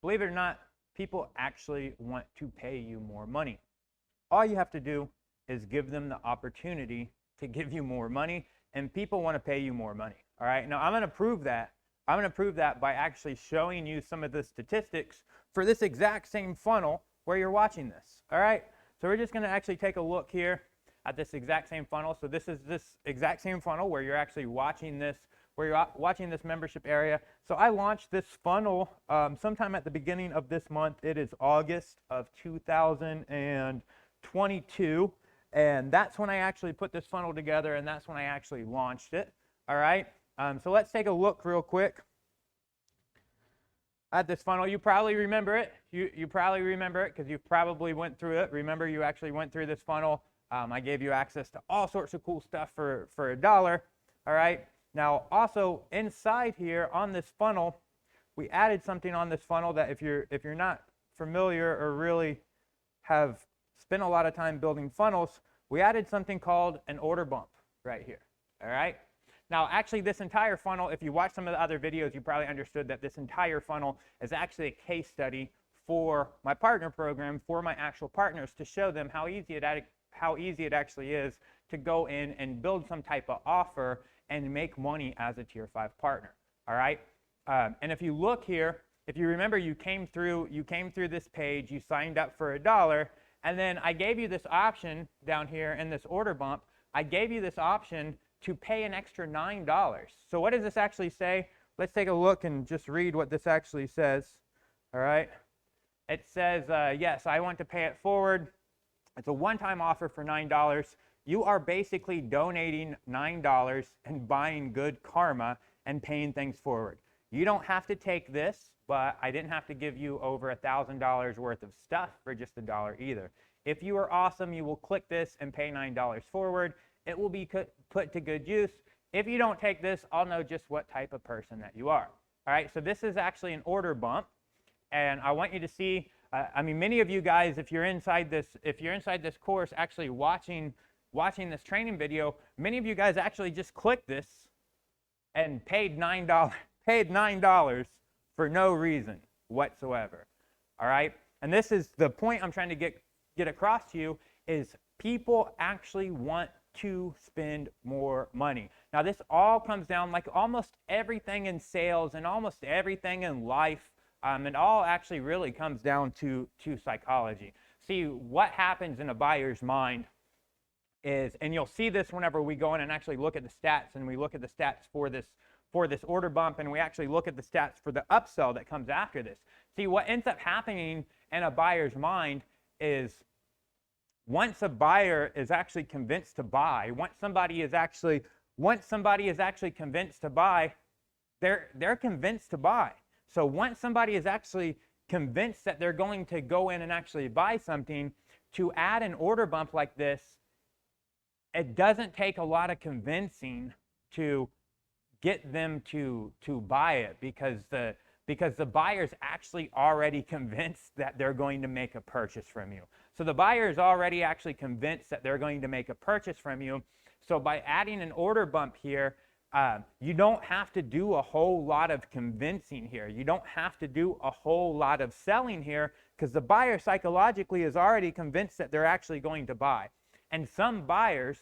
believe it or not, people actually want to pay you more money. All you have to do is give them the opportunity to give you more money, and people want to pay you more money. All right, now I'm going to prove that. I'm going to prove that by actually showing you some of the statistics for this exact same funnel where you're watching this. All right, so we're just going to actually take a look here at this exact same funnel. So this is this exact same funnel where you're actually watching this, where you're watching this membership area. So I launched this funnel sometime at the beginning of this month. It is August of 2022, and that's when I actually put this funnel together, and that's when I actually launched it. All right, so let's take a look real quick at this funnel. You probably remember it. You probably remember it because you probably went through it. Remember, you actually went through this funnel. I gave you access to all sorts of cool stuff for $1. All right. Now, also inside here on this funnel, we added something on this funnel that if you're not familiar or really have spent a lot of time building funnels, we added something called an order bump right here. All right. Now, actually, this entire funnel, if you watch some of the other videos, you probably understood that this entire funnel is actually a case study for my partner program, for my actual partners, to show them how easy it actually is to go in and build some type of offer and make money as a Tier 5 partner. All right. And if you look here, if you remember, you came through this page, you signed up for $1, and then I gave you this option down here in this order bump. I gave you this option to pay an extra $9. So what does this actually say? Let's take a look and just read what this actually says. All right. It says, yes, I want to pay it forward. It's a one-time offer for $9. You are basically donating $9 and buying good karma and paying things forward. You don't have to take this, but I didn't have to give you over $1,000 worth of stuff for just $1 either. If you are awesome, you will click this and pay $9 forward. It will be put to good use. If you don't take this, I'll know just what type of person that you are. All right, so this is actually an order bump, and I want you to see. I mean, many of you guys, if you're inside this course, actually watching this training video, many of you guys actually just clicked this and paid $9 for no reason whatsoever. All right, and this is the point I'm trying to get across to you, is people actually want to spend more money. Now, this all comes down, like almost everything in sales and almost everything in life, it all actually really comes down to psychology. See, what happens in a buyer's mind is, and you'll see this whenever we go in and actually look at the stats, and we look at the stats for this order bump, and we actually look at the stats for the upsell that comes after this. See, what ends up happening in a buyer's mind is, once a buyer is actually convinced to buy, once somebody is actually convinced to buy, they're convinced to buy. So once somebody is actually convinced that they're going to go in and actually buy something, to add an order bump like this, it doesn't take a lot of convincing to get them to buy it, because the buyer's actually already convinced that they're going to make a purchase from you. So the buyer is already actually convinced that they're going to make a purchase from you. So by adding an order bump here, you don't have to do a whole lot of convincing here. You don't have to do a whole lot of selling here, because the buyer psychologically is already convinced that they're actually going to buy. And some buyers,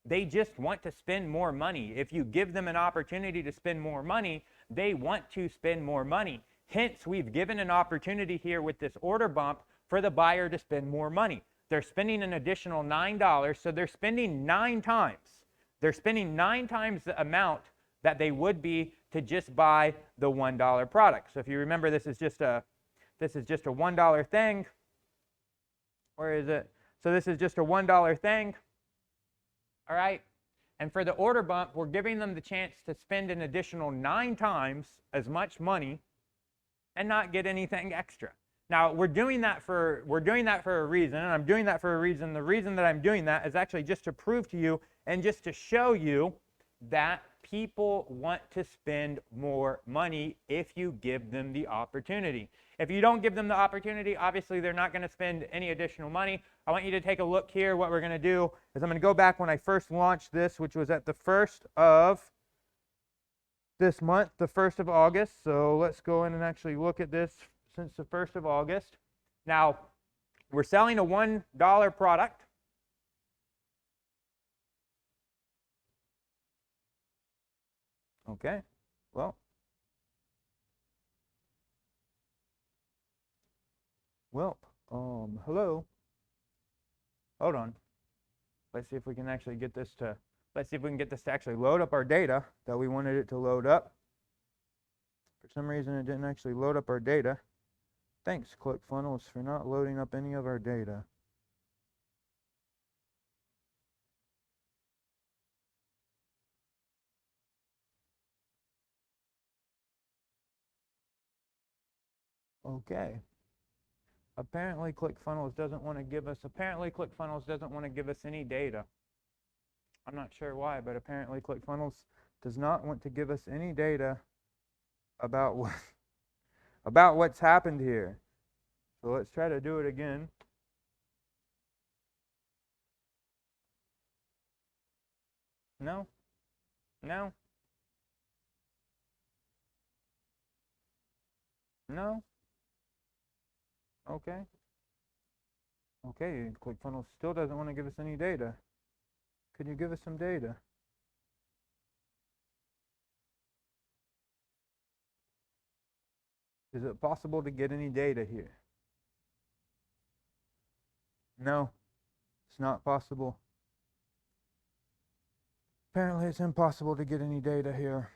they just want to spend more money. If you give them an opportunity to spend more money, they want to spend more money. Hence, we've given an opportunity here with this order bump for the buyer to spend more money. They're spending an additional $9, so they're spending 9 times. They're spending 9 times the amount that they would be to just buy the $1 product. So if you remember, this is just a $1 thing. Where is it? So this is just a $1 thing. All right. And for the order bump, we're giving them the chance to spend an additional 9 times as much money and not get anything extra. Now, we're doing that for a reason, and I'm doing that for a reason. The reason that I'm doing that is actually just to prove to you and just to show you that people want to spend more money if you give them the opportunity. If you don't give them the opportunity, obviously they're not going to spend any additional money. I want you to take a look here. What we're going to do is I'm going to go back when I first launched this, which was at the 1st of this month, the 1st of August. So let's go in and actually look at this. since the 1st of August. Now, we're selling a $1 product. Okay, well, hello. Hold on. Let's see if we can actually get this to, let's see if we can get this to actually load up our data that we wanted it to load up. For some reason, it didn't actually load up our data. Thanks, ClickFunnels, for not loading up any of our data. Okay. Apparently ClickFunnels doesn't want to give us any data. I'm not sure why, but apparently ClickFunnels does not want to give us any data about what's happened here. So let's try to do it again. No? No? No? Okay. Okay, ClickFunnels still doesn't want to give us any data. Can you give us some data? Is it possible to get any data here? No, it's not possible. Apparently it's impossible to get any data here.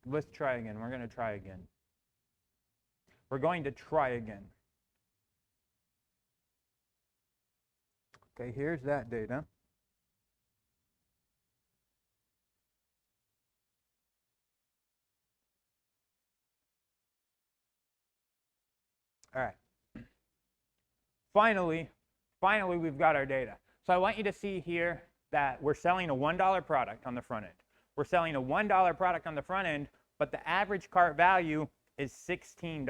Let's try again. We're going to try again. We're going to try again. Okay, here's that data. All right. Finally, we've got our data. So I want you to see here that we're selling a $1 product on the front end. We're selling a $1 product on the front end, but the average cart value is $16.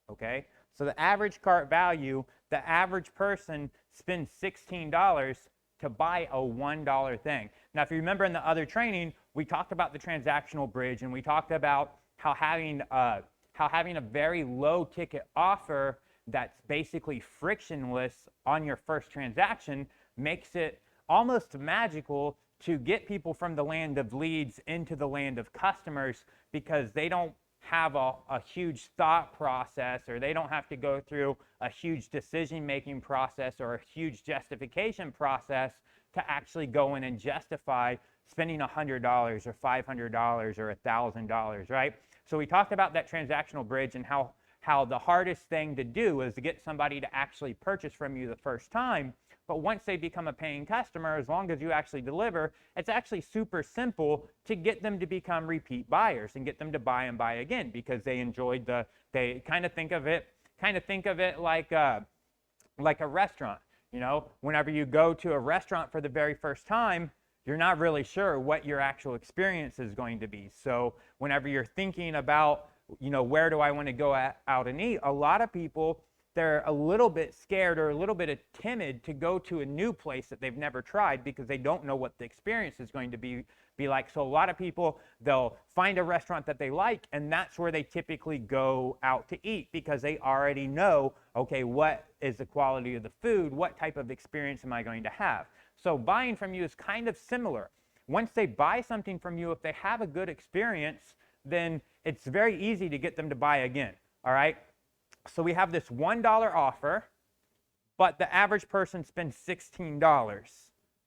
Okay? So the average cart value, the average person spends $16 to buy a $1 thing. Now, if you remember in the other training, we talked about the transactional bridge, and we talked about how having a very low ticket offer that's basically frictionless on your first transaction makes it almost magical to get people from the land of leads into the land of customers, because they don't have a huge thought process, or they don't have to go through a huge decision-making process or a huge justification process to actually go in and justify spending $100 or $500 or $1,000, right? So we talked about that transactional bridge and how the hardest thing to do is to get somebody to actually purchase from you the first time. But once they become a paying customer, as long as you actually deliver, it's actually super simple to get them to become repeat buyers and get them to buy and buy again, because they enjoyed they kind of think of it like a restaurant. You know, whenever you go to a restaurant for the very first time, you're not really sure what your actual experience is going to be. So whenever you're thinking about, you know, where do I want to go out and eat, a lot of people, they're a little bit scared or a little bit timid to go to a new place that they've never tried, because they don't know what the experience is going to be like. So a lot of people, they'll find a restaurant that they like, and that's where they typically go out to eat, because they already know, okay, what is the quality of the food? What type of experience am I going to have? So buying from you is kind of similar. Once they buy something from you, if they have a good experience, then it's very easy to get them to buy again, all right? So we have this $1 offer, but the average person spends $16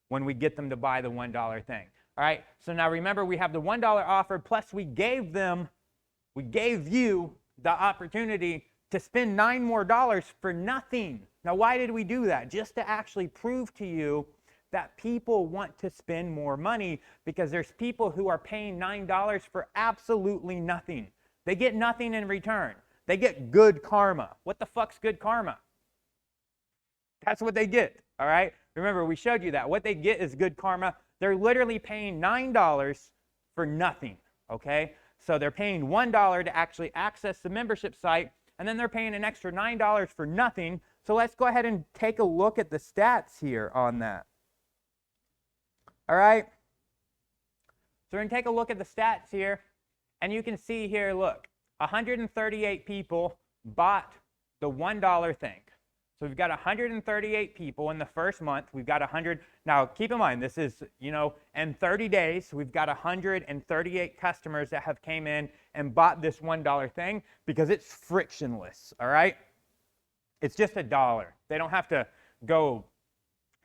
when we get them to buy the $1 thing, all right? So now remember, we have the $1 offer, plus we gave you the opportunity to spend $9 more for nothing. Now, why did we do that? Just to actually prove to you that people want to spend more money, because there's people who are paying $9 for absolutely nothing. They get nothing in return. They get good karma. What the fuck's good karma? That's what they get, all right? Remember, we showed you that. What they get is good karma. They're literally paying $9 for nothing, okay? So they're paying $1 to actually access the membership site, and then they're paying an extra $9 for nothing. So let's go ahead and take a look at the stats here on that. All right? So we're going to take a look at the stats here. And you can see here, look, 138 people bought the $1 thing. So we've got 138 people in the first month. We've got 100. Now, keep in mind, this is, in 30 days, we've got 138 customers that have came in and bought this $1 thing because it's frictionless, all right? It's just $1. They don't have to go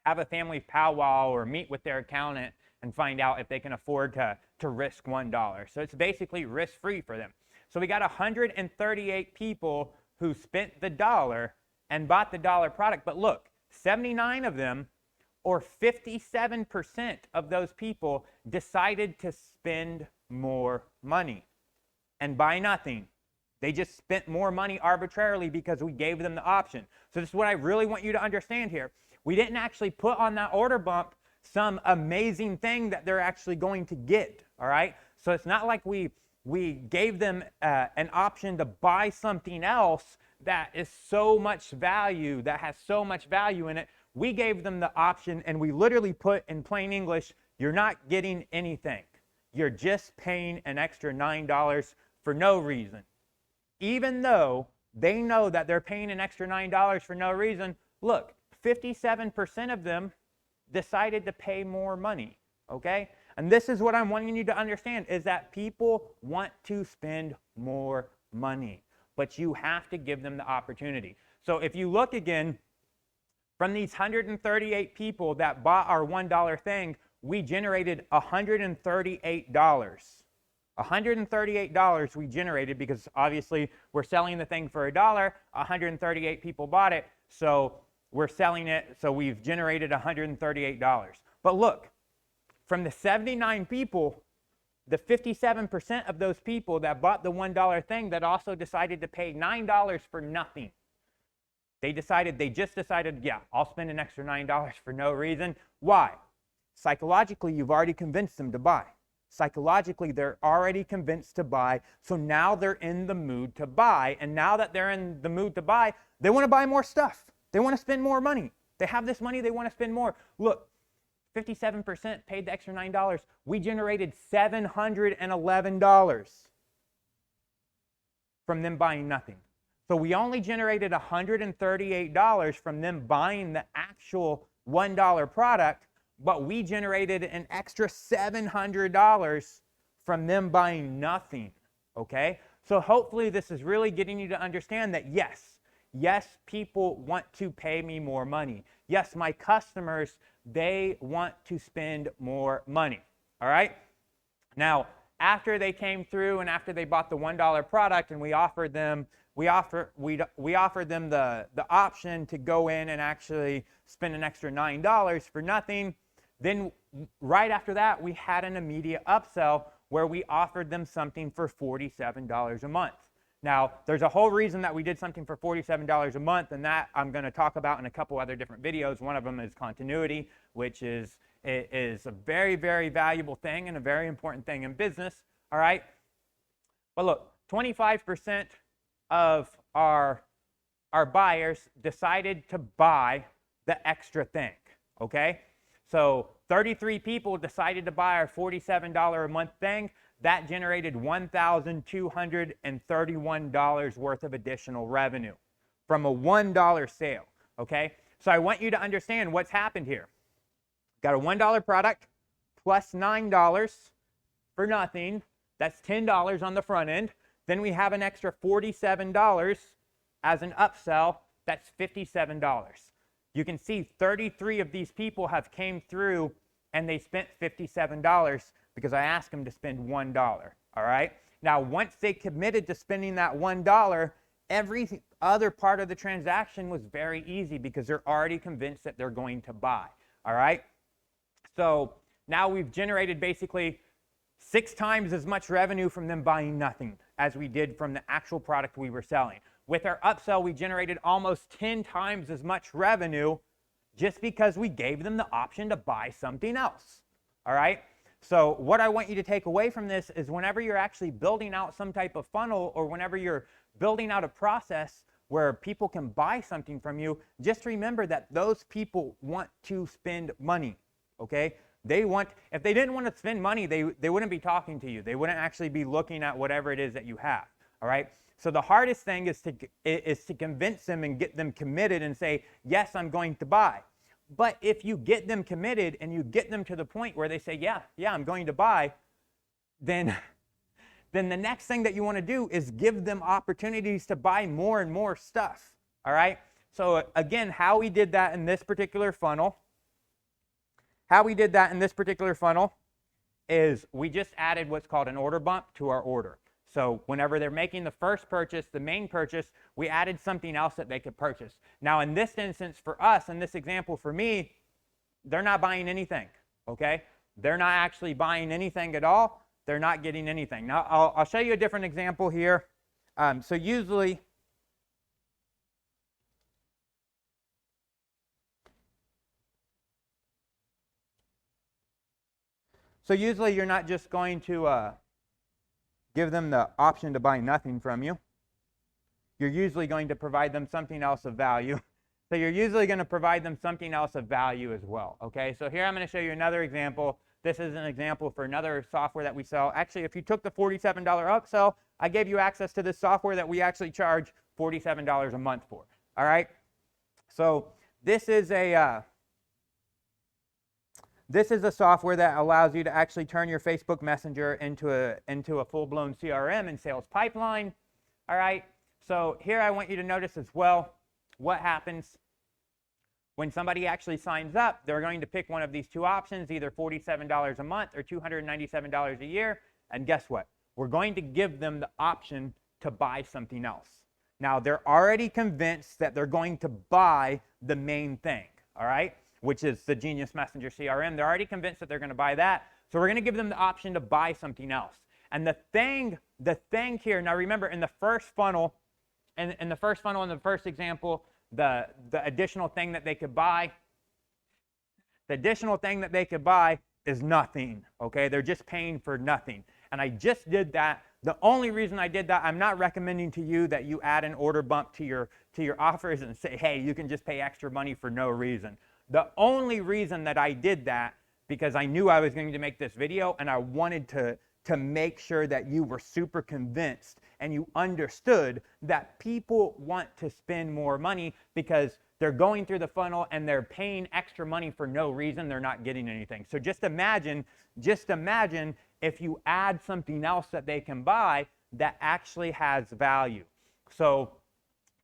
have a family powwow or meet with their accountant and find out if they can afford to risk $1. So it's basically risk-free for them. So we got 138 people who spent the dollar and bought the dollar product. But look, 79 of them, or 57% of those people, decided to spend more money and buy nothing. They just spent more money arbitrarily because we gave them the option. So this is what I really want you to understand here. We didn't actually put on that order bump some amazing thing that they're actually going to get, all right? So it's not like we gave them an option to buy something else that is so much value, that has so much value in it. We gave them the option, and we literally put in plain English, you're not getting anything. You're just paying an extra $9 for no reason. Even though they know that they're paying an extra $9 for no reason, look, 57% of them decided to pay more money, okay? And this is what I'm wanting you to understand, is that people want to spend more money, but you have to give them the opportunity. So if you look again, from these 138 people that bought our $1 thing, we generated $138. $138 we generated because obviously we're selling the thing for $1. 138 people bought it, so we're selling it, so we've generated $138. But look, from the 79 people, the 57% of those people that bought the $1 thing that also decided to pay $9 for nothing. They just decided, yeah, I'll spend an extra $9 for no reason. Why? Psychologically, you've already convinced them to buy. Psychologically, they're already convinced to buy, so now they're in the mood to buy, and now that they're in the mood to buy, they want to buy more stuff. They want to spend more money. They have this money, they want to spend more. Look, 57% paid the extra $9. We generated $711 from them buying nothing. So we only generated $138 from them buying the actual $1 product, but we generated an extra $700 from them buying nothing, okay? So hopefully this is really getting you to understand that yes, people want to pay me more money. Yes, my customers, they want to spend more money, all right? Now, after they came through and after they bought the $1 product and we offered them the option to go in and actually spend an extra $9 for nothing, then right after that, we had an immediate upsell where we offered them something for $47 a month. Now, there's a whole reason that we did something for $47 a month, and that I'm going to talk about in a couple other different videos. One of them is continuity, which is a very, very valuable thing and a very important thing in business, all right? But look, 25% of our buyers decided to buy the extra thing, okay? So 33 people decided to buy our $47 a month thing. That generated $1,231 worth of additional revenue from a $1 sale, okay? So I want you to understand what's happened here. Got a $1 product plus $9 for nothing. That's $10 on the front end. Then we have an extra $47 as an upsell. That's $57. You can see 33 of these people have came through and they spent $57 because I asked them to spend $1, all right? Now, once they committed to spending that $1, every other part of the transaction was very easy because they're already convinced that they're going to buy, all right? So now we've generated basically 6 times as much revenue from them buying nothing as we did from the actual product we were selling. With our upsell, we generated almost 10 times as much revenue just because we gave them the option to buy something else, all right? So what I want you to take away from this is whenever you're actually building out some type of funnel or whenever you're building out a process where people can buy something from you, just remember that those people want to spend money, okay? If they didn't want to spend money, they wouldn't be talking to you. They wouldn't actually be looking at whatever it is that you have. All right. So the hardest thing is to convince them and get them committed and say, yes, I'm going to buy. But if you get them committed and you get them to the point where they say, yeah, I'm going to buy, then the next thing that you want to do is give them opportunities to buy more and more stuff. All right. So again, how we did that in this particular funnel is we just added what's called an order bump to our order. So whenever they're making the first purchase, the main purchase, we added something else that they could purchase. Now in this instance for us, in this example for me, they're not buying anything, okay? They're not actually buying anything at all. They're not getting anything. Now I'll show you a different example here. So usually you're not just going to give them the option to buy nothing from you. You're usually going to provide them something else of value. So you're usually going to provide them something else of value as well. Okay, so here I'm going to show you another example. This is an example for another software that we sell. Actually, if you took the $47 upsell, I gave you access to this software that we actually charge $47 a month for. All right, so this is a software that allows you to actually turn your Facebook Messenger into a full-blown CRM and sales pipeline. All right, so here I want you to notice as well what happens when somebody actually signs up. They're going to pick one of these two options, either $47 a month or $297 a year. And guess what? We're going to give them the option to buy something else. Now, they're already convinced that they're going to buy the main thing, all right, which is the Genius Messenger CRM. They're already convinced that they're going to buy that. So we're going to give them the option to buy something else. And the thing here, now remember in the first funnel, in the first example, the additional thing that they could buy, is nothing, okay? They're just paying for nothing. And I just did that. The only reason I did that, I'm not recommending to you that you add an order bump to your offers and say, hey, you can just pay extra money for no reason. The only reason that I did that, because I knew I was going to make this video and I wanted to make sure that you were super convinced and you understood that people want to spend more money because they're going through the funnel and they're paying extra money for no reason. They're not getting anything. So just imagine if you add something else that they can buy that actually has value. So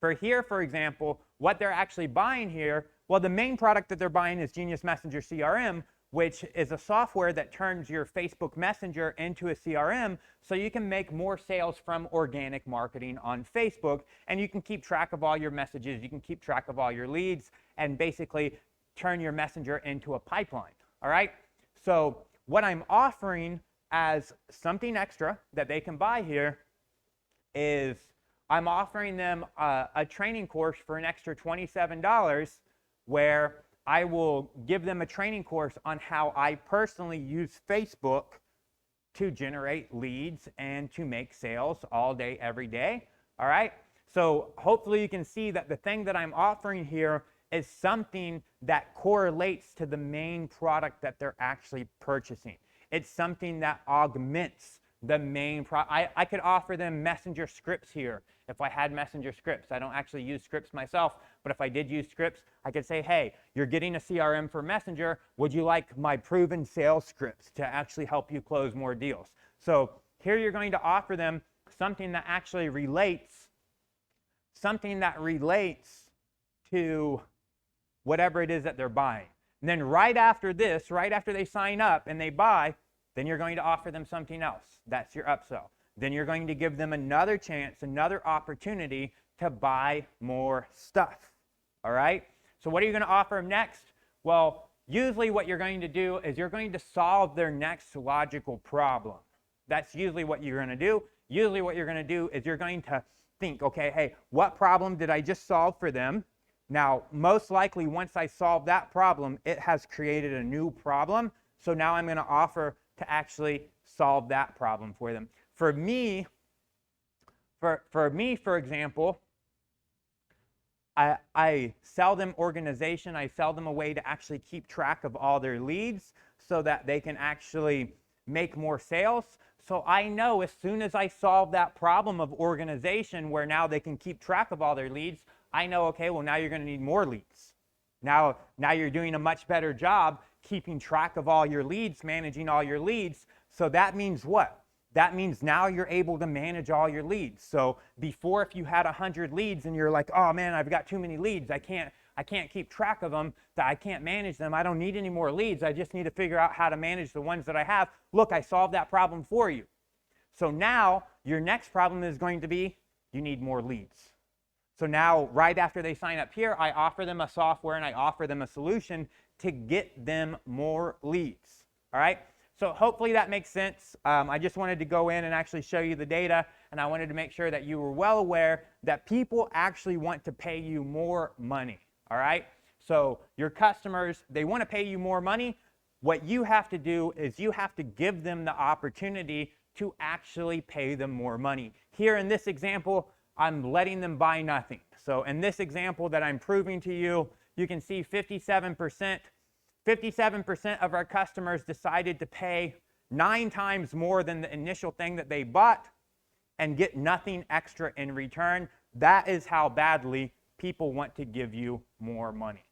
for here, for example, what they're actually buying here, well, the main product that they're buying is Genius Messenger CRM, which is a software that turns your Facebook Messenger into a CRM so you can make more sales from organic marketing on Facebook, and you can keep track of all your messages, you can keep track of all your leads, and basically turn your Messenger into a pipeline, all right? So what I'm offering as something extra that they can buy here is I'm offering them a training course for an extra $27 where I will give them a training course on how I personally use Facebook to generate leads and to make sales all day, every day. All right? So hopefully you can see that the thing that I'm offering here is something that correlates to the main product that they're actually purchasing. It's something that augments the main product. I could offer them messenger scripts here if I had messenger scripts. I don't actually use scripts myself, but if I did use scripts, I could say, hey, you're getting a CRM for Messenger. Would you like my proven sales scripts to actually help you close more deals? So here you're going to offer them something that actually relates to whatever it is that they're buying. And then right after this, right after they sign up and they buy, then you're going to offer them something else. That's your upsell. Then you're going to give them another chance, another opportunity to buy more stuff. All right? So what are you going to offer them next? Well, usually what you're going to do is you're going to solve their next logical problem. That's usually what you're going to do. Usually what you're going to do is you're going to think, okay, hey, what problem did I just solve for them? Now, most likely once I solve that problem, it has created a new problem. So now I'm going to offer to actually solve that problem for them. For me, for example, I sell them organization. I sell them a way to actually keep track of all their leads. so that they can actually make more sales. So I know as soon as I solve that problem of organization where now they can keep track of all their leads, I know, okay, well, now you're going to need more leads. Now you're doing a much better job keeping track of all your leads, managing all your leads. So that means what? That means now you're able to manage all your leads. So before, if you had 100 leads and you're like, oh man, I've got too many leads, I can't keep track of them, that I can't manage them, I don't need any more leads, I just need to figure out how to manage the ones that I have. Look, I solved that problem for you. So now your next problem is going to be, you need more leads. So now, right after they sign up here, I offer them a software and I offer them a solution to get them more leads. All right? So hopefully that makes sense. I just wanted to go in and actually show you the data, and I wanted to make sure that you were well aware that people actually want to pay you more money. All right? So your customers, they want to pay you more money. What you have to do is you have to give them the opportunity to actually pay them more money. Here in this example, I'm letting them buy nothing. So in this example that I'm proving to you, you can see 57% of our customers decided to pay 9 times more than the initial thing that they bought and get nothing extra in return. That is how badly people want to give you more money.